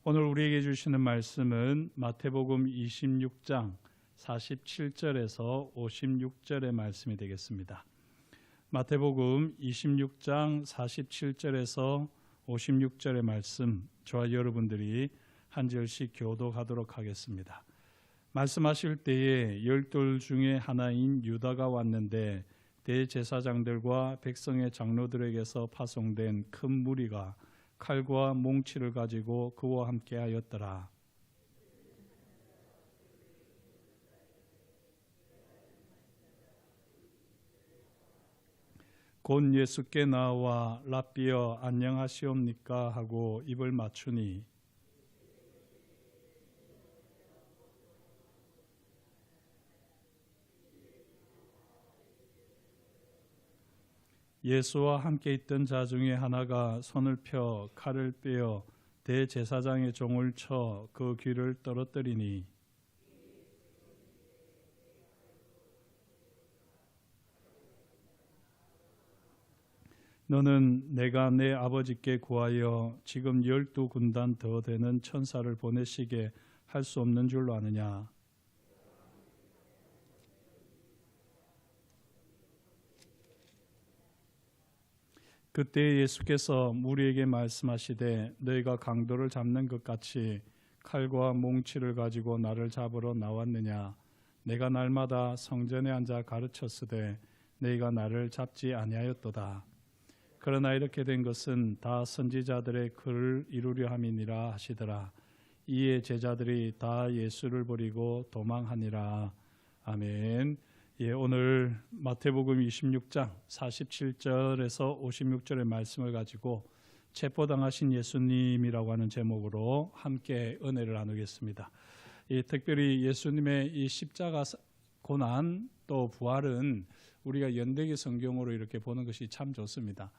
오늘 우리에게 주시는 말씀은 마태복음 26장 47절에서 56절의 말씀이 되겠습니다. 마태복음 26장 47절에서 56절의 말씀, 저와 여러분들이 한 절씩 교독하도록 하겠습니다. 말씀하실 때에 12 중에 하나인 유다가 왔는데 대제사장들과 백성의 장로들에게서 파송된 큰 무리가 칼과 몽치를 가지고 그와 함께 하였더라. 곧 예수께 나와 랍비여 안녕하시옵니까 하고 입을 맞추니 예수와 함께 있던 자 중에 하나가 손을 펴 칼을 빼어 대제사장의 종을 쳐 그 귀를 떨어뜨리니 너는 내가 내 아버지께 구하여 지금 12군단 더 되는 천사를 보내시게 할 수 없는 줄로 아느냐. 그때 예수께서 무리에게 말씀하시되 너희가 강도를 잡는 것 같이 칼과 몽치를 가지고 나를 잡으러 나왔느냐. 내가 날마다 성전에 앉아 가르쳤으되 너희가 나를 잡지 아니하였도다. 그러나 이렇게 된 것은 다 선지자들의 글을 이루려 함이니라 하시더라. 이에 제자들이 다 예수를 버리고 도망하니라. 아멘. 오늘 마태복음 26장 47절에서 56절의 말씀을 가지고 체포당하신 예수님이라고 하는 제목으로 함께 은혜를 나누겠습니다. 특별히 예수님의 이 십자가 고난 또 부활은 우리가 연대기 성경으로 이렇게 보는 것이 참 좋습니다.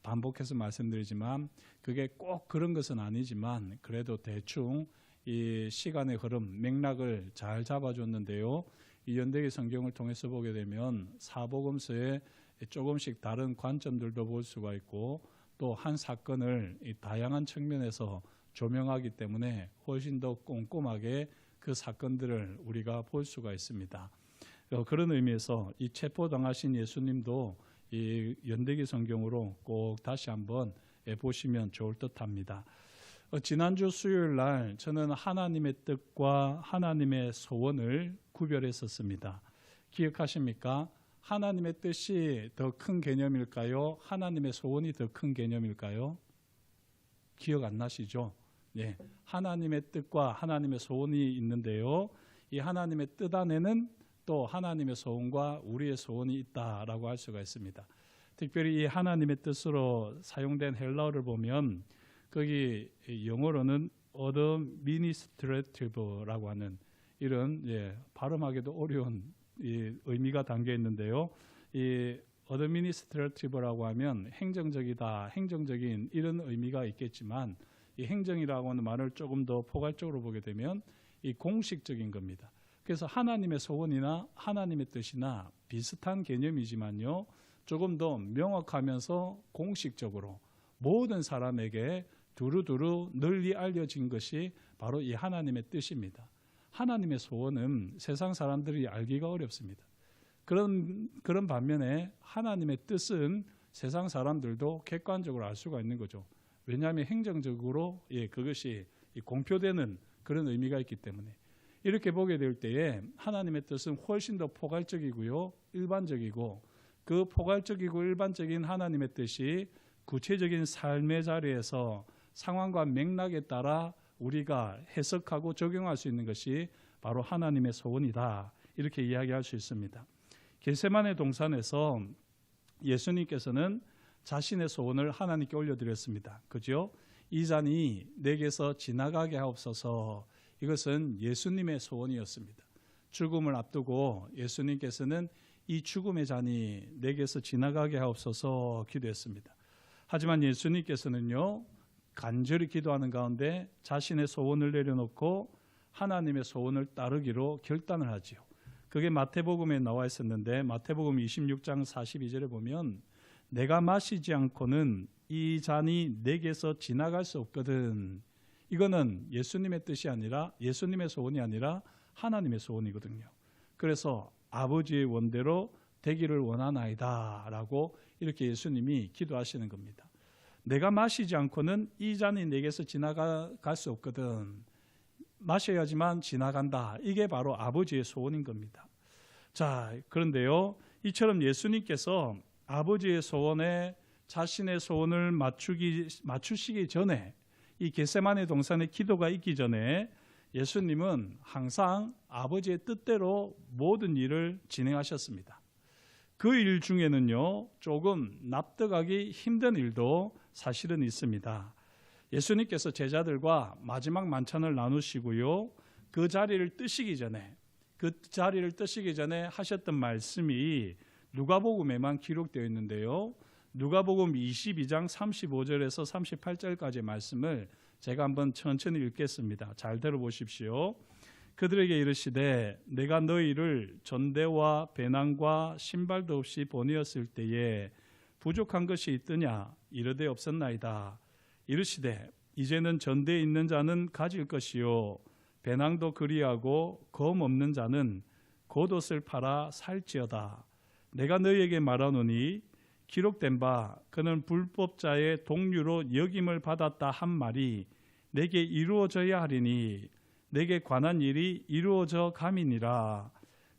반복해서 말씀드리지만 그게 꼭 그런 것은 아니지만 그래도 대충 이 시간의 흐름, 맥락을 잘 잡아줬는데요. 이 연대기 성경을 통해서 보게 되면 사복음서에 조금씩 다른 관점들도 볼 수가 있고 또 한 사건을 다양한 측면에서 조명하기 때문에 훨씬 더 꼼꼼하게 그 사건들을 우리가 볼 수가 있습니다. 그런 의미에서 이 체포당하신 예수님도 이 연대기 성경으로 꼭 다시 한번 보시면 좋을 듯합니다. 지난주 수요일 날 저는 하나님의 뜻과 하나님의 소원을 구별했었습니다. 기억하십니까? 하나님의 뜻이 더 큰 개념일까요? 하나님의 소원이 더 큰 개념일까요? 기억 안 나시죠? 네, 하나님의 뜻과 하나님의 소원이 있는데요. 이 하나님의 뜻 안에는 또 하나님의 소원과 우리의 소원이 있다라고 할 수가 있습니다. 특별히 이 하나님의 뜻으로 사용된 헬라어를 보면 거기 영어로는 administrative라고 하는 이런 발음하기도 어려운 의미가 담겨 있는데요. 이 administrative라고 하면 행정적이다, 행정적인 이런 의미가 있겠지만 이 행정이라고 하는 말을 조금 더 포괄적으로 보게 되면 이 공식적인 겁니다. 그래서 하나님의 소원이나 하나님의 뜻이나 비슷한 개념이지만요. 조금 더 명확하면서 공식적으로 모든 사람에게 두루두루 널리 알려진 것이 바로 이 하나님의 뜻입니다. 하나님의 소원은 세상 사람들이 알기가 어렵습니다. 그런 반면에 하나님의 뜻은 세상 사람들도 객관적으로 알 수가 있는 거죠. 왜냐하면 행정적으로 그것이 공표되는 그런 의미가 있기 때문에 이렇게 보게 될 때에 하나님의 뜻은 훨씬 더 포괄적이고요. 일반적이고 그 포괄적이고 일반적인 하나님의 뜻이 구체적인 삶의 자리에서 상황과 맥락에 따라 우리가 해석하고 적용할 수 있는 것이 바로 하나님의 소원이다. 이렇게 이야기할 수 있습니다. 겟세마네 동산에서 예수님께서는 자신의 소원을 하나님께 올려드렸습니다. 그죠? 이 잔이 내게서 지나가게 하옵소서. 이것은 예수님의 소원이었습니다. 죽음을 앞두고 예수님께서는 이 죽음의 잔이 내게서 지나가게 하옵소서 기도했습니다. 하지만 예수님께서는요, 간절히 기도하는 가운데 자신의 소원을 내려놓고 하나님의 소원을 따르기로 결단을 하지요. 그게 마태복음에 나와 있었는데 마태복음 26장 42절에 보면 내가 마시지 않고는 이 잔이 내게서 지나갈 수 없거든. 이거는 예수님의 뜻이 아니라, 예수님의 소원이 아니라 하나님의 소원이거든요. 그래서 아버지의 원대로 되기를 원하나이다 라고 이렇게 예수님이 기도하시는 겁니다. 내가 마시지 않고는 이 잔이 내게서 지나갈 수 없거든. 마셔야지만 지나간다. 이게 바로 아버지의 소원인 겁니다. 자, 그런데요, 이처럼 예수님께서 아버지의 소원에 자신의 소원을 맞추시기 전에, 이 겟세마네 동산의 기도가 있기 전에 예수님은 항상 아버지의 뜻대로 모든 일을 진행하셨습니다. 그 일 중에는요, 조금 납득하기 힘든 일도 사실은 있습니다. 예수님께서 제자들과 마지막 만찬을 나누시고요, 그 자리를 뜨시기 전에 하셨던 말씀이 누가복음에만 기록되어 있는데요, 누가복음 22장 35절에서 38절까지의 말씀을 제가 한번 천천히 읽겠습니다. 잘 들어보십시오. 그들에게 이르시되 내가 너희를 전대와 배낭과 신발도 없이 보내었을 때에 부족한 것이 있더냐? 이르되 없었나이다. 이르시되 이제는 전대에 있는 자는 가질 것이요 배낭도 그리하고 검 없는 자는 겉옷을 팔아 살지어다. 내가 너희에게 말하노니 기록된 바 그는 불법자의 동류로 여김을 받았다 한 말이 내게 이루어져야 하리니 내게 관한 일이 이루어져 감이니라.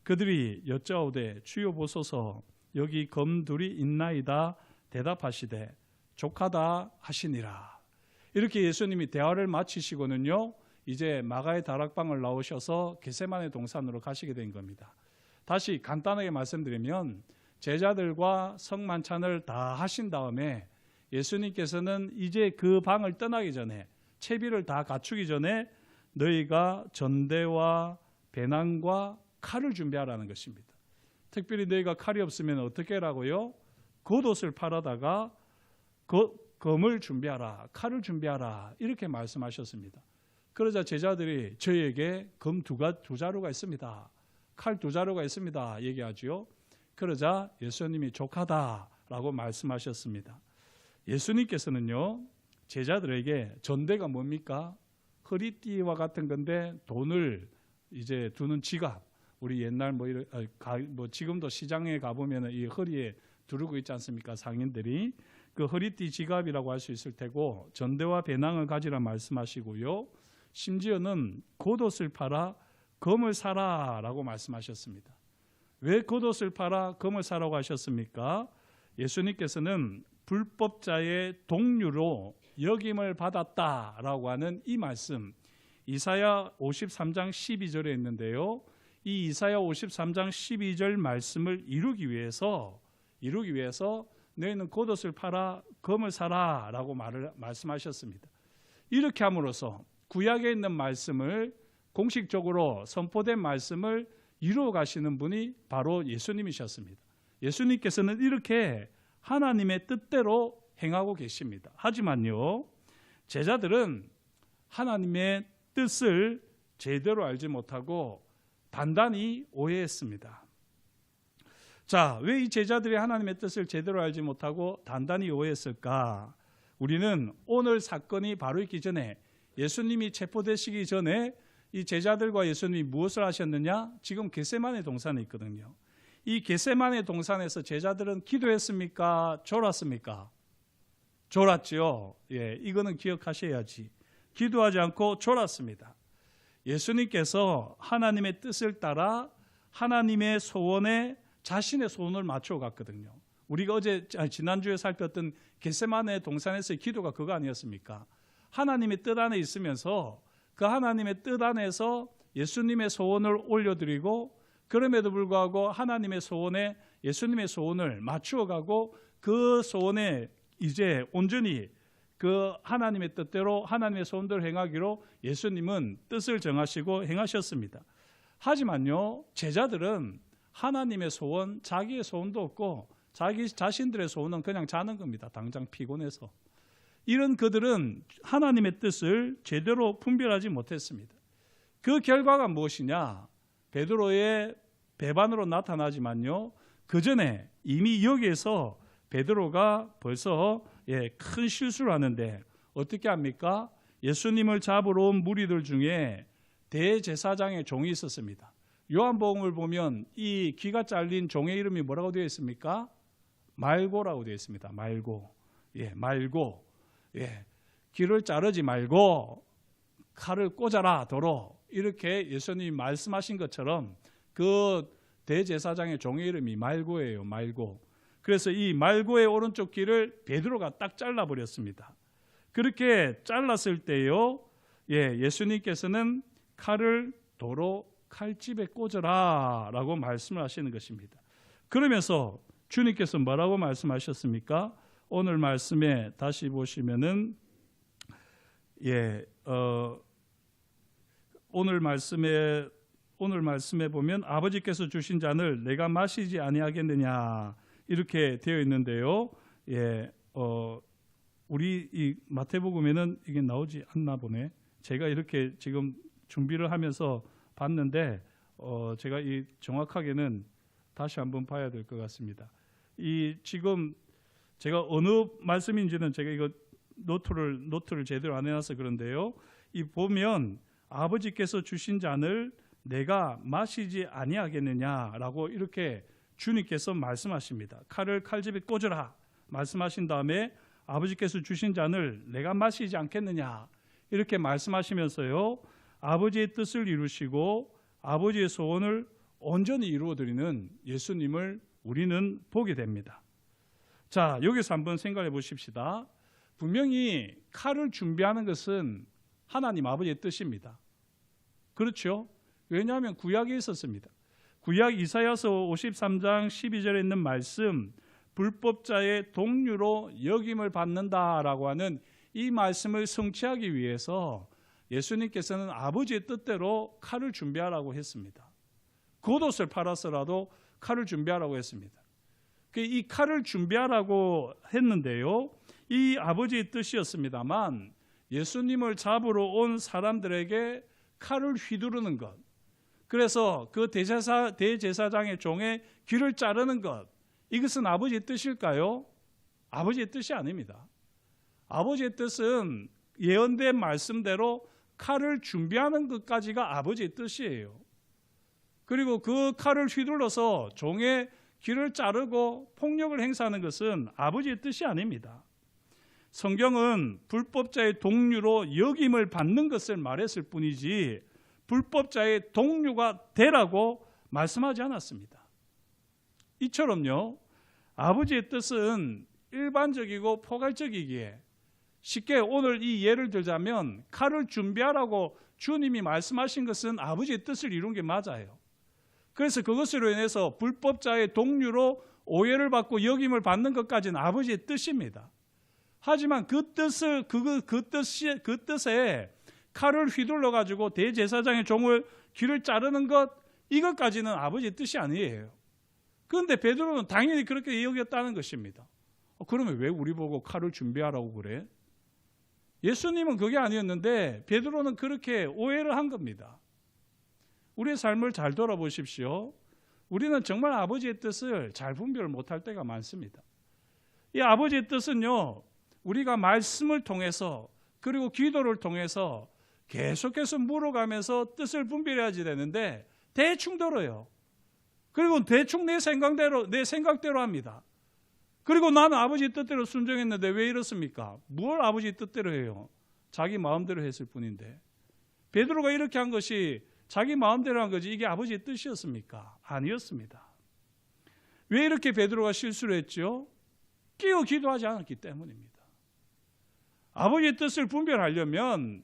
그들이 여짜오되 주여 보소서 여기 검 둘이 있나이다. 대답하시되 족하다 하시니라. 이렇게 예수님이 대화를 마치시고는요, 이제 마가의 다락방을 나오셔서 겟세마네 동산으로 가시게 된 겁니다. 다시 간단하게 말씀드리면 제자들과 성만찬을 다 하신 다음에 예수님께서는 이제 그 방을 떠나기 전에, 채비를 다 갖추기 전에 너희가 전대와 배낭과 칼을 준비하라는 것입니다. 특별히 너희가 칼이 없으면 어떻게 하라고요? 겉옷을 팔아다가 검을 준비하라, 칼을 준비하라, 이렇게 말씀하셨습니다. 그러자 제자들이 저희에게 검 두 자루가 있습니다, 칼 2자루가 있습니다 얘기하지요. 그러자 예수님이 족하다라고 말씀하셨습니다. 예수님께서는요, 제자들에게 전대가 뭡니까? 허리띠와 같은 건데 돈을 이제 두는 지갑, 우리 옛날 지금도 시장에 가보면 이 허리에 두르고 있지 않습니까? 상인들이. 그 허리띠 지갑이라고 할 수 있을 테고, 전대와 배낭을 가지라 말씀하시고요, 심지어는 겉옷을 팔아 검을 사라라고 말씀하셨습니다. 왜 겉옷을 팔아 검을 사라고 하셨습니까? 예수님께서는 불법자의 동류로 여김을 받았다라고 하는 이 말씀, 이사야 53장 12절에 있는데요, 이 이사야 53장 12절 말씀을 이루기 위해서 너희는 겉옷을 팔아 검을 사라라고 말씀하셨습니다. 이렇게 함으로써 구약에 있는 말씀을, 공식적으로 선포된 말씀을 이루어 가시는 분이 바로 예수님이셨습니다. 예수님께서는 이렇게 하나님의 뜻대로 행하고 계십니다. 하지만요, 제자들은 하나님의 뜻을 제대로 알지 못하고 단단히 오해했습니다. 자, 왜 이 제자들이 하나님의 뜻을 제대로 알지 못하고 단단히 오해했을까? 우리는 오늘 사건이 바로 있기 전에, 예수님이 체포되시기 전에 이 제자들과 예수님이 무엇을 하셨느냐? 지금 겟세마네 동산에 있거든요. 이 겟세마네 동산에서 제자들은 기도했습니까? 졸았습니까? 졸았죠. 예, 이거는 기억하셔야지. 기도하지 않고 졸았습니다. 예수님께서 하나님의 뜻을 따라 하나님의 소원에 자신의 소원을 맞춰 갔거든요. 우리가 지난주에 살폈던 겟세마네 동산에서의 기도가 그거 아니었습니까? 하나님의 뜻 안에 있으면서 그 하나님의 뜻 안에서 예수님의 소원을 올려드리고, 그럼에도 불구하고 하나님의 소원에 예수님의 소원을 맞추어 가고, 그 소원에 이제 온전히 그 하나님의 뜻대로 하나님의 소원대로 행하기로 예수님은 뜻을 정하시고 행하셨습니다. 하지만요, 제자들은 하나님의 소원, 자기의 소원도 없고 자기 자신들의 소원은 그냥 자는 겁니다. 당장 피곤해서. 이런 그들은 하나님의 뜻을 제대로 분별하지 못했습니다. 그 결과가 무엇이냐? 베드로의 배반으로 나타나지만요, 그 전에 이미 여기에서 베드로가 벌써 큰 실수를 하는데 어떻게 합니까? 예수님을 잡으러 온 무리들 중에 대제사장의 종이 있었습니다. 요한복음을 보면 이 귀가 잘린 종의 이름이 뭐라고 되어 있습니까? 말고라고 되어 있습니다. 말고. 예, 말고. 예. 귀를 자르지 말고 칼을 꽂아라 도로, 이렇게 예수님이 말씀하신 것처럼 그 대제사장의 종의 이름이 말고예요. 말고. 그래서 이 말고의 오른쪽 귀를 베드로가 딱 잘라버렸습니다. 그렇게 잘랐을 때요, 예수님께서는 칼을 도로 칼집에 꽂아라 라고 말씀을 하시는 것입니다. 그러면서 주님께서 뭐라고 말씀하셨습니까? 오늘 말씀에 다시 보시면은 오늘 말씀에 보면 아버지께서 주신 잔을 내가 마시지 아니하겠느냐 이렇게 되어 있는데요. 우리 이 마태복음에는 이게 나오지 않나 보네. 제가 이렇게 지금 준비를 하면서 봤는데 제가 이 정확하게는 다시 한번 봐야 될 것 같습니다. 이 지금 제가 어느 말씀인지는 제가 이거 노트를 제대로 안 해놔서 그런데요. 이 보면 아버지께서 주신 잔을 내가 마시지 아니하겠느냐라고 이렇게 주님께서 말씀하십니다. 칼을 칼집에 꽂으라 말씀하신 다음에 아버지께서 주신 잔을 내가 마시지 않겠느냐 이렇게 말씀하시면서요, 아버지의 뜻을 이루시고 아버지의 소원을 온전히 이루어드리는 예수님을 우리는 보게 됩니다. 자, 여기서 한번 생각해 보십시다. 분명히 칼을 준비하는 것은 하나님 아버지의 뜻입니다. 그렇죠? 왜냐하면 구약에 있었습니다. 구약 이사야서 53장 12절에 있는 말씀, 불법자의 동류로 여김을 받는다라고 하는 이 말씀을 성취하기 위해서 예수님께서는 아버지의 뜻대로 칼을 준비하라고 했습니다. 겉옷을 팔아서라도 칼을 준비하라고 했습니다. 이 칼을 준비하라고 했는데요, 이 아버지의 뜻이었습니다만 예수님을 잡으러 온 사람들에게 칼을 휘두르는 것, 그래서 그 대제사장의 종의 귀를 자르는 것, 이것은 아버지의 뜻일까요? 아버지의 뜻이 아닙니다. 아버지의 뜻은 예언된 말씀대로 칼을 준비하는 것까지가 아버지의 뜻이에요. 그리고 그 칼을 휘둘러서 종의 귀를 자르고 폭력을 행사하는 것은 아버지의 뜻이 아닙니다. 성경은 불법자의 동류로 여김을 받는 것을 말했을 뿐이지 불법자의 동류가 되라고 말씀하지 않았습니다. 이처럼요, 아버지의 뜻은 일반적이고 포괄적이기에 쉽게 오늘 이 예를 들자면 칼을 준비하라고 주님이 말씀하신 것은 아버지의 뜻을 이룬 게 맞아요. 그래서 그것으로 인해서 불법자의 동류로 오해를 받고 여김을 받는 것까지는 아버지의 뜻입니다. 하지만 그 뜻에 칼을 휘둘러 가지고 대제사장의 종을 귀를 자르는 것, 이것까지는 아버지의 뜻이 아니에요. 그런데 베드로는 당연히 그렇게 여겼다는 것입니다. 그러면 왜 우리 보고 칼을 준비하라고 그래? 예수님은 그게 아니었는데 베드로는 그렇게 오해를 한 겁니다. 우리의 삶을 잘 돌아보십시오. 우리는 정말 아버지의 뜻을 잘 분별을 못할 때가 많습니다. 이 아버지의 뜻은요, 우리가 말씀을 통해서 그리고 기도를 통해서 계속해서 물어가면서 뜻을 분별해야지 되는데 대충 들어요. 그리고 대충 내 생각대로 합니다. 그리고 나는 아버지 뜻대로 순종했는데 왜 이렇습니까? 뭘 아버지 뜻대로 해요? 자기 마음대로 했을 뿐인데. 베드로가 이렇게 한 것이 자기 마음대로 한 거지 이게 아버지의 뜻이었습니까? 아니었습니다. 왜 이렇게 베드로가 실수를 했죠? 끼어 기도하지 않았기 때문입니다. 아버지의 뜻을 분별하려면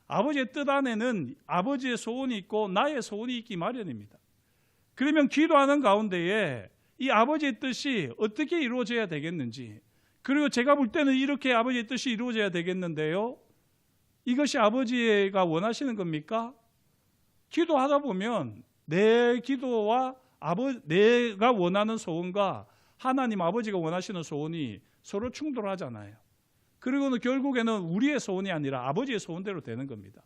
아버지의 뜻 안에는 아버지의 소원이 있고 나의 소원이 있기 마련입니다. 그러면 기도하는 가운데에 이 아버지의 뜻이 어떻게 이루어져야 되겠는지, 그리고 제가 볼 때는 이렇게 아버지의 뜻이 이루어져야 되겠는데요, 이것이 아버지가 원하시는 겁니까? 기도하다 보면 내 기도와 내가 원하는 소원과 하나님 아버지가 원하시는 소원이 서로 충돌하잖아요. 그리고는 결국에는 우리의 소원이 아니라 아버지의 소원대로 되는 겁니다.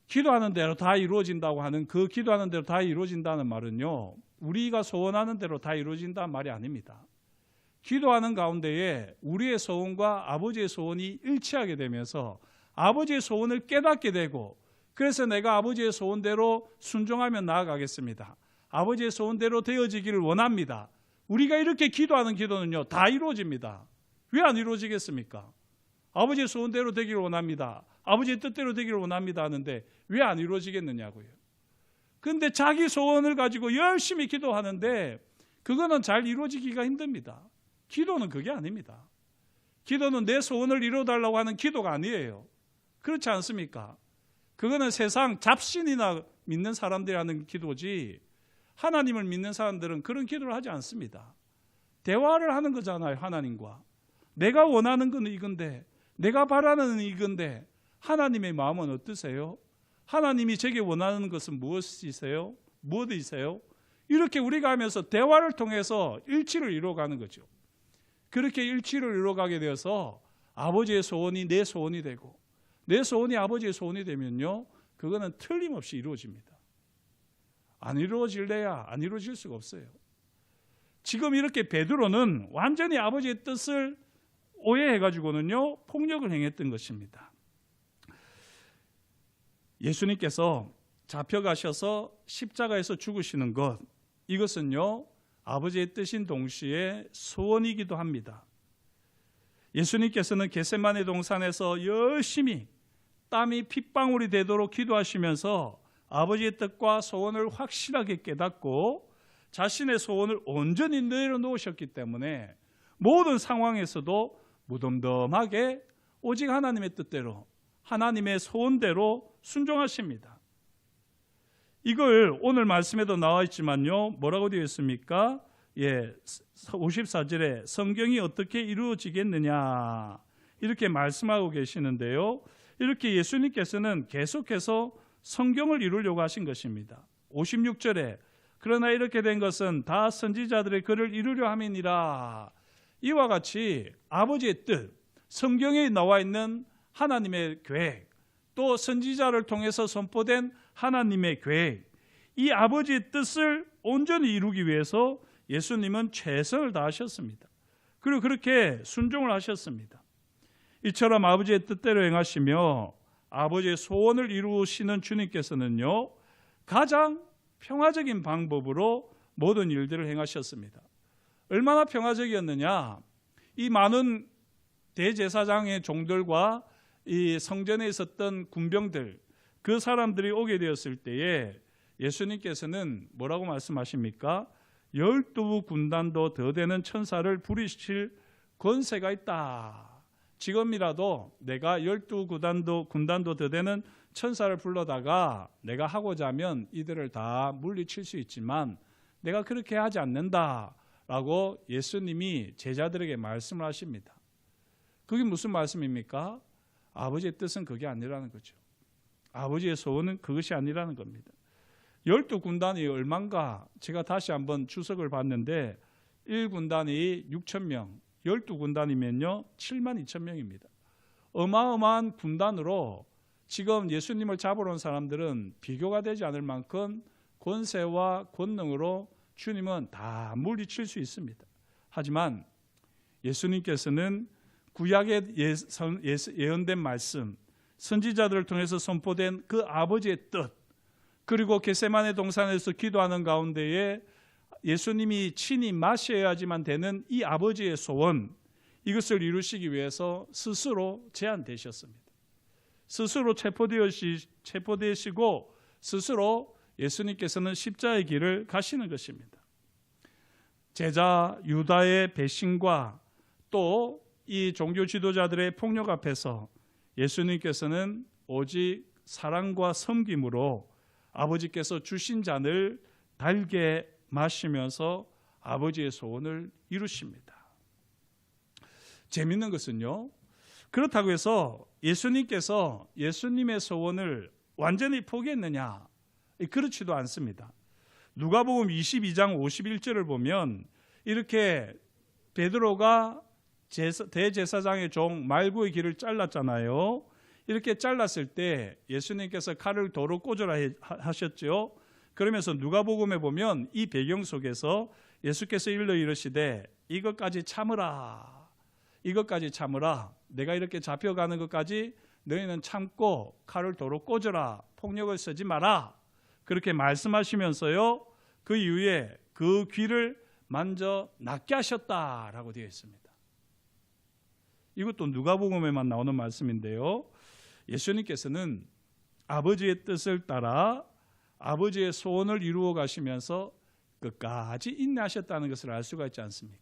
기도하는 대로 다 이루어진다고 하는 그 기도하는 대로 다 이루어진다는 말은요, 우리가 소원하는 대로 다 이루어진다는 말이 아닙니다. 기도하는 가운데에 우리의 소원과 아버지의 소원이 일치하게 되면서 아버지의 소원을 깨닫게 되고, 그래서 내가 아버지의 소원대로 순종하며 나아가겠습니다. 아버지의 소원대로 되어지기를 원합니다. 우리가 이렇게 기도하는 기도는요, 다 이루어집니다. 왜 안 이루어지겠습니까? 아버지의 소원대로 되기를 원합니다. 아버지의 뜻대로 되기를 원합니다 하는데 왜 안 이루어지겠느냐고요. 그런데 자기 소원을 가지고 열심히 기도하는데 그거는 잘 이루어지기가 힘듭니다. 기도는 그게 아닙니다. 기도는 내 소원을 이루어달라고 하는 기도가 아니에요. 그렇지 않습니까? 그거는 세상 잡신이나 믿는 사람들이 하는 기도지, 하나님을 믿는 사람들은 그런 기도를 하지 않습니다. 대화를 하는 거잖아요, 하나님과. 내가 원하는 건 이건데, 내가 바라는 이건데 하나님의 마음은 어떠세요? 하나님이 제게 원하는 것은 무엇이세요? 무엇이세요? 이렇게 우리가 하면서 대화를 통해서 일치를 이루어가는 거죠. 그렇게 일치를 이루어가게 되어서 아버지의 소원이 내 소원이 되고 내 소원이 아버지의 소원이 되면요, 그거는 틀림없이 이루어집니다. 안 이루어질래야 안 이루어질 수가 없어요. 지금 이렇게 베드로는 완전히 아버지의 뜻을 오해해가지고는요, 폭력을 행했던 것입니다. 예수님께서 잡혀가셔서 십자가에서 죽으시는 것, 이것은요, 아버지의 뜻인 동시에 소원이기도 합니다. 예수님께서는 겟세마네 동산에서 열심히 땀이 핏방울이 되도록 기도하시면서 아버지의 뜻과 소원을 확실하게 깨닫고 자신의 소원을 온전히 내려놓으셨기 때문에 모든 상황에서도 무덤덤하게 오직 하나님의 뜻대로, 하나님의 소원대로 순종하십니다. 이걸 오늘 말씀에도 나와 있지만요, 뭐라고 되어 있습니까? 54절에 성경이 어떻게 이루어지겠느냐 이렇게 말씀하고 계시는데요, 이렇게 예수님께서는 계속해서 성경을 이루려고 하신 것입니다. 56절에 그러나 이렇게 된 것은 다 선지자들의 글을 이루려 함이니라. 이와 같이 아버지의 뜻, 성경에 나와 있는 하나님의 계획, 또 선지자를 통해서 선포된 하나님의 계획, 이 아버지의 뜻을 온전히 이루기 위해서 예수님은 최선을 다하셨습니다. 그리고 그렇게 순종을 하셨습니다. 이처럼 아버지의 뜻대로 행하시며 아버지의 소원을 이루시는 주님께서는요, 가장 평화적인 방법으로 모든 일들을 행하셨습니다. 얼마나 평화적이었느냐, 이 많은 대제사장의 종들과 이 성전에 있었던 군병들, 그 사람들이 오게 되었을 때에 예수님께서는 뭐라고 말씀하십니까? 12군단도 더 되는 천사를 부리실 권세가 있다. 지금이라도 내가 12군단도 더 되는 천사를 불러다가 내가 하고자 하면 이들을 다 물리칠 수 있지만 내가 그렇게 하지 않는다 라고 예수님이 제자들에게 말씀을 하십니다. 그게 무슨 말씀입니까? 아버지의 뜻은 그게 아니라는 거죠. 아버지의 소원은 그것이 아니라는 겁니다. 12군단이 얼마인가 제가 다시 한번 추석을 봤는데 1군단이 6,000명, 12군단이면요 72,000명입니다. 어마어마한 군단으로 지금 예수님을 잡으러 온 사람들은 비교가 되지 않을 만큼 권세와 권능으로 주님은 다 물리칠 수 있습니다. 하지만 예수님께서는 구약에 예언된 말씀, 선지자들을 통해서 선포된 그 아버지의 뜻, 그리고 겟세마네 동산에서 기도하는 가운데에 예수님이 친히 마셔야지만 되는 이 아버지의 소원, 이것을 이루시기 위해서 스스로 제한되셨습니다. 스스로 체포되시고 스스로 예수님께서는 십자가의 길을 가시는 것입니다. 제자 유다의 배신과 또 이 종교 지도자들의 폭력 앞에서 예수님께서는 오직 사랑과 섬김으로 아버지께서 주신 잔을 달게 마시면서 아버지의 소원을 이루십니다. 재밌는 것은요, 그렇다고 해서 예수님께서 예수님의 소원을 완전히 포기했느냐? 그렇지도 않습니다. 누가복음 22장 51절을 보면 이렇게 베드로가 대제사장의 종 말구의 귀를 잘랐잖아요. 이렇게 잘랐을 때 예수님께서 칼을 도로 꽂으라 하셨죠. 그러면서 누가복음에 보면 이 배경 속에서 예수께서 일러 이르시되 이것까지 참으라. 이것까지 참으라. 내가 이렇게 잡혀가는 것까지 너희는 참고 칼을 도로 꽂으라. 폭력을 쓰지 마라. 그렇게 말씀하시면서요, 그 이후에 그 귀를 만져 낫게 하셨다라고 되어 있습니다. 이것도 누가복음에만 나오는 말씀인데요, 예수님께서는 아버지의 뜻을 따라 아버지의 소원을 이루어 가시면서 끝까지 인내하셨다는 것을 알 수가 있지 않습니까?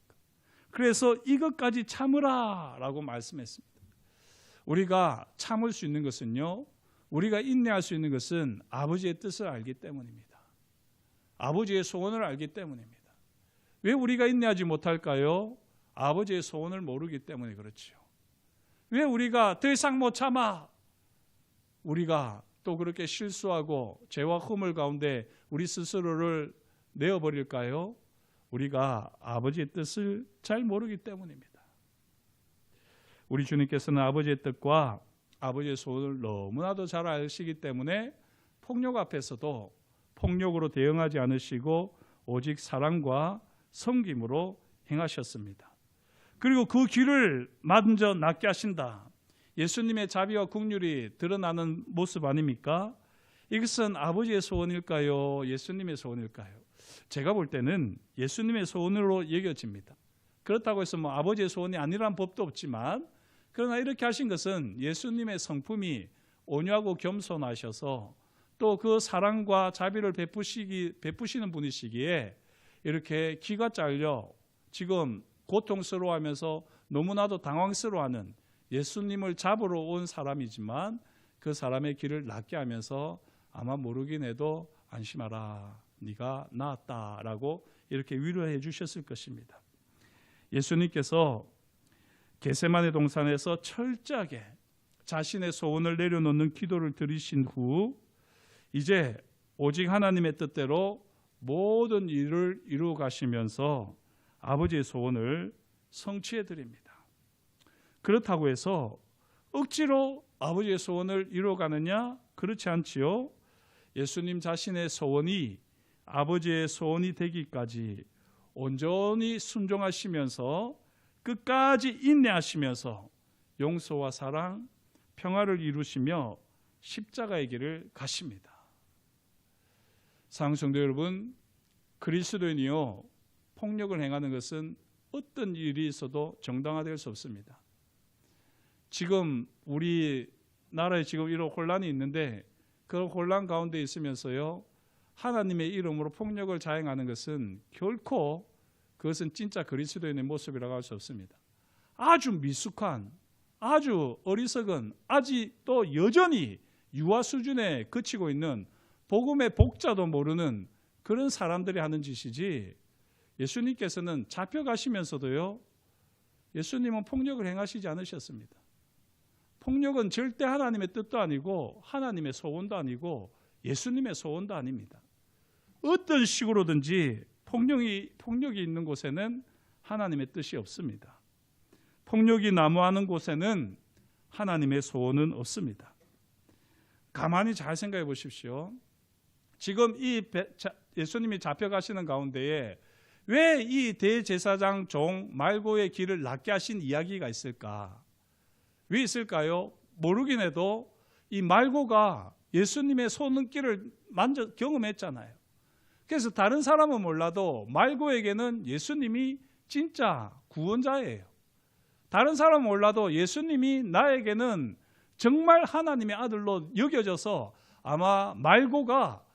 그래서 이것까지 참으라 라고 말씀했습니다. 우리가 참을 수 있는 것은요, 우리가 인내할 수 있는 것은 아버지의 뜻을 알기 때문입니다. 아버지의 소원을 알기 때문입니다. 왜 우리가 인내하지 못할까요? 아버지의 소원을 모르기 때문에 그렇죠. 왜 우리가 더 이상 못 참아? 우리가 또 그렇게 실수하고 죄와 허물 가운데 우리 스스로를 내어버릴까요? 우리가 아버지의 뜻을 잘 모르기 때문입니다. 우리 주님께서는 아버지의 뜻과 아버지의 소원을 너무나도 잘 아시기 때문에 폭력 앞에서도 폭력으로 대응하지 않으시고 오직 사랑과 섬김으로 행하셨습니다. 그리고 그 귀를 만져 낫게 하신다. 예수님의 자비와 긍휼이 드러나는 모습 아닙니까? 이것은 아버지의 소원일까요? 예수님의 소원일까요? 제가 볼 때는 예수님의 소원으로 여겨집니다. 그렇다고 해서 아버지의 소원이 아니라는 법도 없지만, 그러나 이렇게 하신 것은 예수님의 성품이 온유하고 겸손하셔서 또 그 사랑과 자비를 베푸시는 분이시기에 이렇게 귀가 잘려 지금 고통스러워하면서 너무나도 당황스러워하는 예수님을 잡으러 온 사람이지만 그 사람의 귀를 낫게 하면서 아마 모르긴 해도 안심하라, 네가 나았다라고 이렇게 위로해 주셨을 것입니다. 예수님께서 겟세마네 동산에서 철저하게 자신의 소원을 내려놓는 기도를 드리신 후 이제 오직 하나님의 뜻대로 모든 일을 이루어 가시면서 아버지의 소원을 성취해 드립니다. 그렇다고 해서 억지로 아버지의 소원을 이루어가느냐? 그렇지 않지요. 예수님 자신의 소원이 아버지의 소원이 되기까지 온전히 순종하시면서 끝까지 인내하시면서 용서와 사랑, 평화를 이루시며 십자가의 길을 가십니다. 사랑하는 성도 여러분, 그리스도인이요, 폭력을 행하는 것은 어떤 일이 있어도 정당화될 수 없습니다. 지금 우리나라에 지금 이런 혼란이 있는데 그 혼란 가운데 있으면서요, 하나님의 이름으로 폭력을 자행하는 것은 결코 그것은 진짜 그리스도인의 모습이라고 할 수 없습니다. 아주 미숙한, 아주 어리석은, 아직 또 여전히 유아 수준에 그치고 있는 복음의 복자도 모르는 그런 사람들이 하는 짓이지, 예수님께서는 잡혀가시면서도요, 예수님은 폭력을 행하시지 않으셨습니다. 폭력은 절대 하나님의 뜻도 아니고 하나님의 소원도 아니고 예수님의 소원도 아닙니다. 어떤 식으로든지 폭력이 있는 곳에는 하나님의 뜻이 없습니다. 폭력이 난무하는 곳에는 하나님의 소원은 없습니다. 가만히 잘 생각해 보십시오. 지금 예수님이 잡혀가시는 가운데에 왜 이 대제사장 종 말고의 길을 낫게 하신 이야기가 있을까? 왜 있을까요? 모르긴 해도 이 말고가 예수님의 손길을 경험했잖아요. 그래서 다른 사람은 몰라도 말고에게는 예수님이 진짜 구원자예요. 다른 사람은 몰라도 예수님이 나에게는 정말 하나님의 아들로 여겨져서 아마 말고가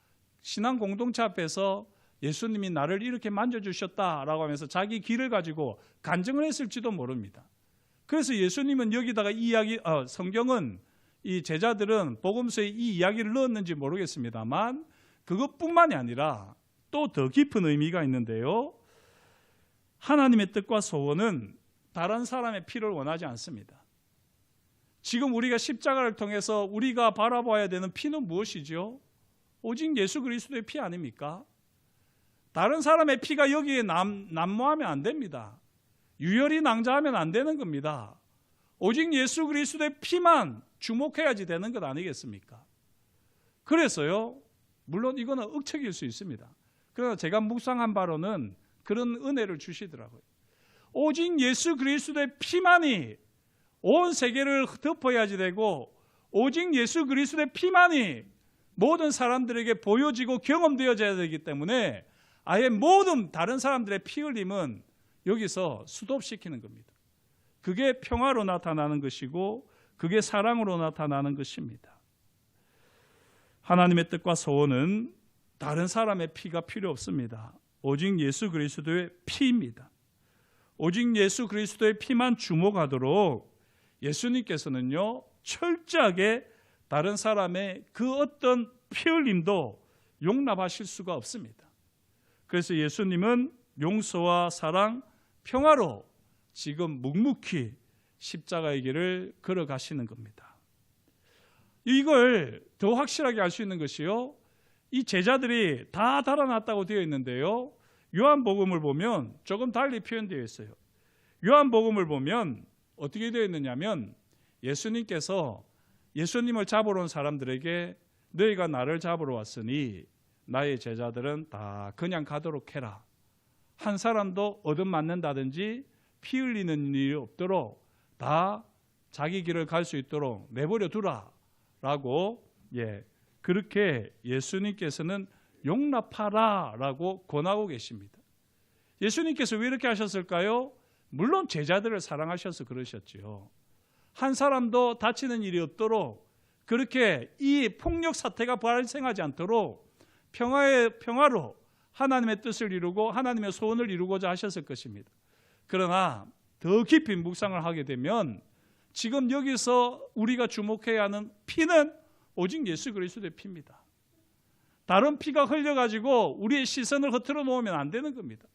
신앙 공동체 앞에서 예수님이 나를 이렇게 만져주셨다라고 하면서 자기 길을 가지고 간증을 했을지도 모릅니다. 그래서 예수님은 여기다가 성경은 이 제자들은 복음서에 이 이야기를 넣었는지 모르겠습니다만 그것뿐만이 아니라 또 더 깊은 의미가 있는데요. 하나님의 뜻과 소원은 다른 사람의 피를 원하지 않습니다. 지금 우리가 십자가를 통해서 우리가 바라봐야 되는 피는 무엇이죠? 오직 예수 그리스도의 피 아닙니까? 다른 사람의 피가 여기에 난무하면 안 됩니다. 유혈이 낭자하면 안 되는 겁니다. 오직 예수 그리스도의 피만 주목해야지 되는 것 아니겠습니까? 그래서요, 물론 이거는 억측일 수 있습니다. 그러나 제가 묵상한 바로는 그런 은혜를 주시더라고요. 오직 예수 그리스도의 피만이 온 세계를 덮어야지 되고 오직 예수 그리스도의 피만이 모든 사람들에게 보여지고 경험되어져야 되기 때문에 아예 모든 다른 사람들의 피 흘림은 여기서 스톱시키는 겁니다. 그게 평화로 나타나는 것이고 그게 사랑으로 나타나는 것입니다. 하나님의 뜻과 소원은 다른 사람의 피가 필요 없습니다. 오직 예수 그리스도의 피입니다. 오직 예수 그리스도의 피만 주목하도록 예수님께서는요, 철저하게 다른 사람의 그 어떤 피 흘림도 용납하실 수가 없습니다. 그래서 예수님은 용서와 사랑, 평화로 지금 묵묵히 십자가의 길을 걸어가시는 겁니다. 이걸 더 확실하게 알 수 있는 것이요, 이 제자들이 다 달아났다고 되어 있는데요, 요한복음을 보면 조금 달리 표현되어 있어요. 요한복음을 보면 어떻게 되어 있느냐면 예수님께서 예수님을 잡으러 온 사람들에게 너희가 나를 잡으러 왔으니 나의 제자들은 다 그냥 가도록 해라. 한 사람도 얻어맞는다든지 피 흘리는 일이 없도록 다 자기 길을 갈 수 있도록 내버려 두라 라고, 그렇게 예수님께서는 용납하라 라고 권하고 계십니다. 예수님께서 왜 이렇게 하셨을까요? 물론 제자들을 사랑하셔서 그러셨지요. 한 사람도 다치는 일이 없도록, 그렇게 이 폭력 사태가 발생하지 않도록 평화로 하나님의 뜻을 이루고 하나님의 소원을 이루고자 하셨을 것입니다. 그러나 더 깊이 묵상을 하게 되면 지금 여기서 우리가 주목해야 하는 피는 오직 예수 그리스도의 피입니다. 다른 피가 흘려가지고 우리의 시선을 흐트러 놓으면 안 되는 겁니다.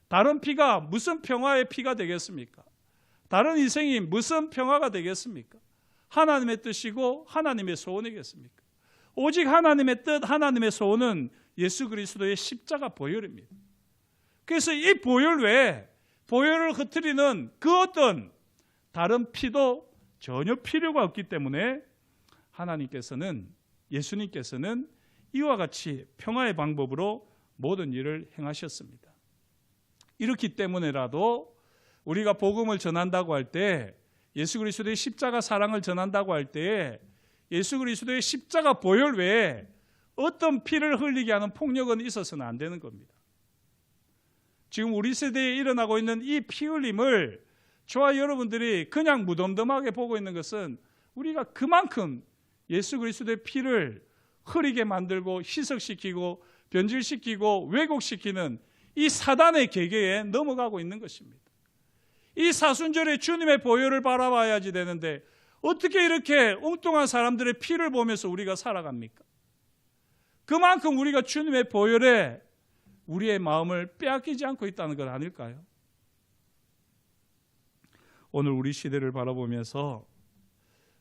다른 피가 무슨 평화의 피가 되겠습니까? 다른 인생이 무슨 평화가 되겠습니까? 하나님의 뜻이고 하나님의 소원이겠습니까? 오직 하나님의 뜻, 하나님의 소원은 예수 그리스도의 십자가 보혈입니다. 그래서 이 보혈 외에 보혈을 흐트리는 그 어떤 다른 피도 전혀 필요가 없기 때문에 하나님께서는, 예수님께서는 이와 같이 평화의 방법으로 모든 일을 행하셨습니다. 이렇기 때문에라도 우리가 복음을 전한다고 할 때, 예수 그리스도의 십자가 사랑을 전한다고 할 때 예수 그리스도의 십자가 보혈 외에 어떤 피를 흘리게 하는 폭력은 있어서는 안 되는 겁니다. 지금 우리 세대에 일어나고 있는 이 피 흘림을 저와 여러분들이 그냥 무덤덤하게 보고 있는 것은 우리가 그만큼 예수 그리스도의 피를 흐리게 만들고 희석시키고 변질시키고 왜곡시키는 이 사단의 계계에 넘어가고 있는 것입니다. 이 사순절에 주님의 보혈을 바라봐야지 되는데 어떻게 이렇게 엉뚱한 사람들의 피를 보면서 우리가 살아갑니까? 그만큼 우리가 주님의 보혈에 우리의 마음을 빼앗기지 않고 있다는 것 아닐까요? 오늘 우리 시대를 바라보면서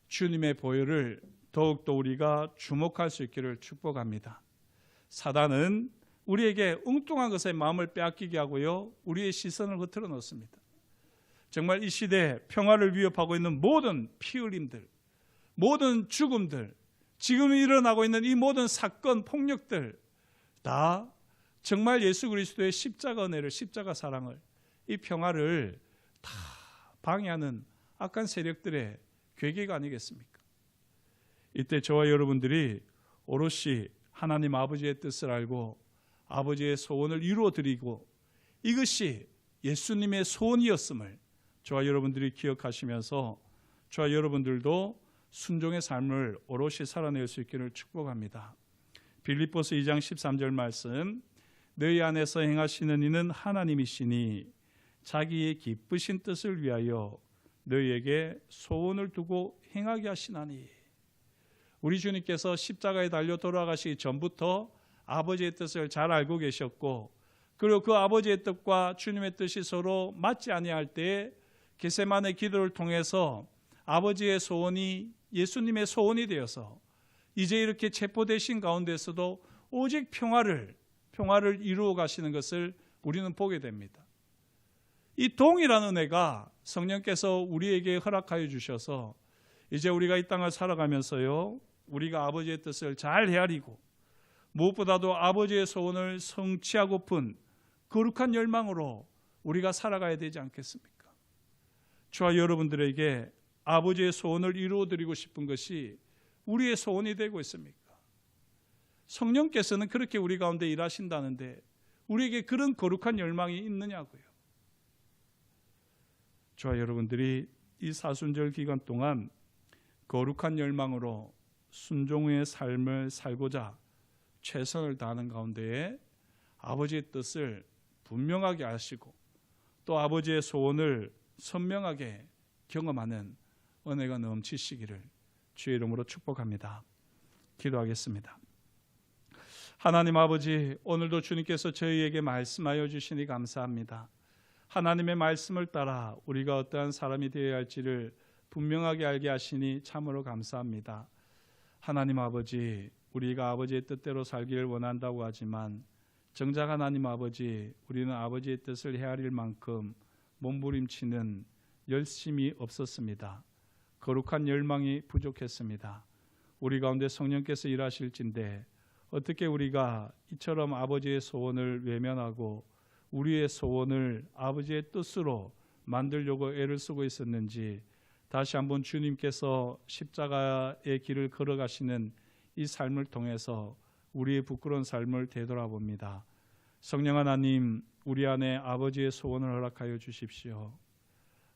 주님의 보혈을 더욱더 우리가 주목할 수 있기를 축복합니다. 사단은 우리에게 엉뚱한 것에 마음을 빼앗기게 하고요, 우리의 시선을 흐트러 놓습니다. 정말 이 시대에 평화를 위협하고 있는 모든 피 흘림들, 모든 죽음들, 지금 일어나고 있는 이 모든 사건, 폭력들 다 정말 예수 그리스도의 십자가 은혜를, 십자가 사랑을, 이 평화를 다 방해하는 악한 세력들의 괴계가 아니겠습니까? 이때 저와 여러분들이 오롯이 하나님 아버지의 뜻을 알고 아버지의 소원을 이루어드리고 이것이 예수님의 소원이었음을 저와 여러분들이 기억하시면서 저와 여러분들도 순종의 삶을 오롯이 살아낼 수 있기를 축복합니다. 빌립보서 2장 13절 말씀, 너희 안에서 행하시는 이는 하나님이시니 자기의 기쁘신 뜻을 위하여 너희에게 소원을 두고 행하게 하시나니. 우리 주님께서 십자가에 달려 돌아가시기 전부터 아버지의 뜻을 잘 알고 계셨고, 그리고 그 아버지의 뜻과 주님의 뜻이 서로 맞지 아니할 때에 겟세마네 기도를 통해서 아버지의 소원이 예수님의 소원이 되어서 이제 이렇게 체포되신 가운데서도 오직 평화를 이루어 가시는 것을 우리는 보게 됩니다. 이 동일한 은혜가 성령께서 우리에게 허락하여 주셔서 이제 우리가 이 땅을 살아가면서요, 우리가 아버지의 뜻을 잘 헤아리고 무엇보다도 아버지의 소원을 성취하고픈 거룩한 열망으로 우리가 살아가야 되지 않겠습니까? 저와 여러분들에게 아버지의 소원을 이루어드리고 싶은 것이 우리의 소원이 되고 있습니까? 성령께서는 그렇게 우리 가운데 일하신다는데 우리에게 그런 거룩한 열망이 있느냐고요. 저와 여러분들이 이 사순절 기간 동안 거룩한 열망으로 순종의 삶을 살고자 최선을 다하는 가운데에 아버지의 뜻을 분명하게 아시고 또 아버지의 소원을 선명하게 경험하는 은혜가 넘치시기를 주의 이름으로 축복합니다. 기도하겠습니다. 하나님 아버지, 오늘도 주님께서 저희에게 말씀하여 주시니 감사합니다. 하나님의 말씀을 따라 우리가 어떠한 사람이 되어야 할지를 분명하게 알게 하시니 참으로 감사합니다. 하나님 아버지, 우리가 아버지의 뜻대로 살기를 원한다고 하지만 정작 하나님 아버지, 우리는 아버지의 뜻을 헤아릴 만큼 몸부림치는 열심이 없었습니다. 거룩한 열망이 부족했습니다. 우리 가운데 성령께서 일하실진데 어떻게 우리가 이처럼 아버지의 소원을 외면하고 우리의 소원을 아버지의 뜻으로 만들려고 애를 쓰고 있었는지 다시 한번 주님께서 십자가의 길을 걸어가시는 이 삶을 통해서 우리의 부끄러운 삶을 되돌아봅니다. 성령 하나님, 우리 안에 아버지의 소원을 허락하여 주십시오.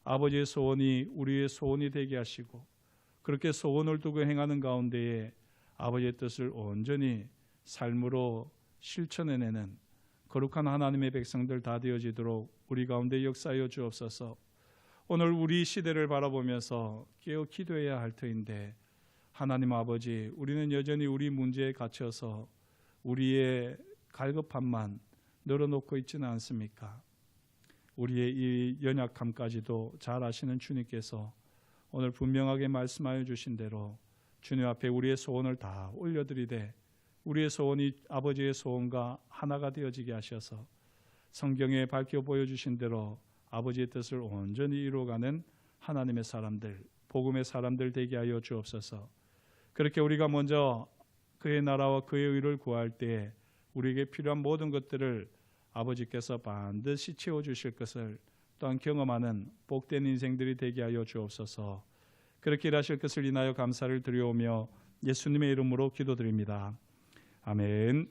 아버지의 소원이 우리의 소원이 되게 하시고 그렇게 소원을 두고 행하는 가운데에 아버지의 뜻을 온전히 삶으로 실천해내는 거룩한 하나님의 백성들 다 되어지도록 우리 가운데 역사하여 주옵소서. 오늘 우리 시대를 바라보면서 깨어 기도해야 할 터인데 하나님 아버지, 우리는 여전히 우리 문제에 갇혀서 우리의 갈급함만 늘어놓고 있지는 않습니까? 우리의 이 연약함까지도 잘 아시는 주님께서 오늘 분명하게 말씀하여 주신 대로 주님 앞에 우리의 소원을 다 올려드리되 우리의 소원이 아버지의 소원과 하나가 되어지게 하셔서 성경에 밝혀 보여주신 대로 아버지의 뜻을 온전히 이루어가는 하나님의 사람들, 복음의 사람들 되게 하여 주옵소서. 그렇게 우리가 먼저 그의 나라와 그의 의를 구할 때에 우리에게 필요한 모든 것들을 아버지께서 반드시 채워주실 것을 또한 경험하는 복된 인생들이 되게 하여 주옵소서. 그렇게 일하실 것을 인하여 감사를 드리오며 예수님의 이름으로 기도드립니다. 아멘.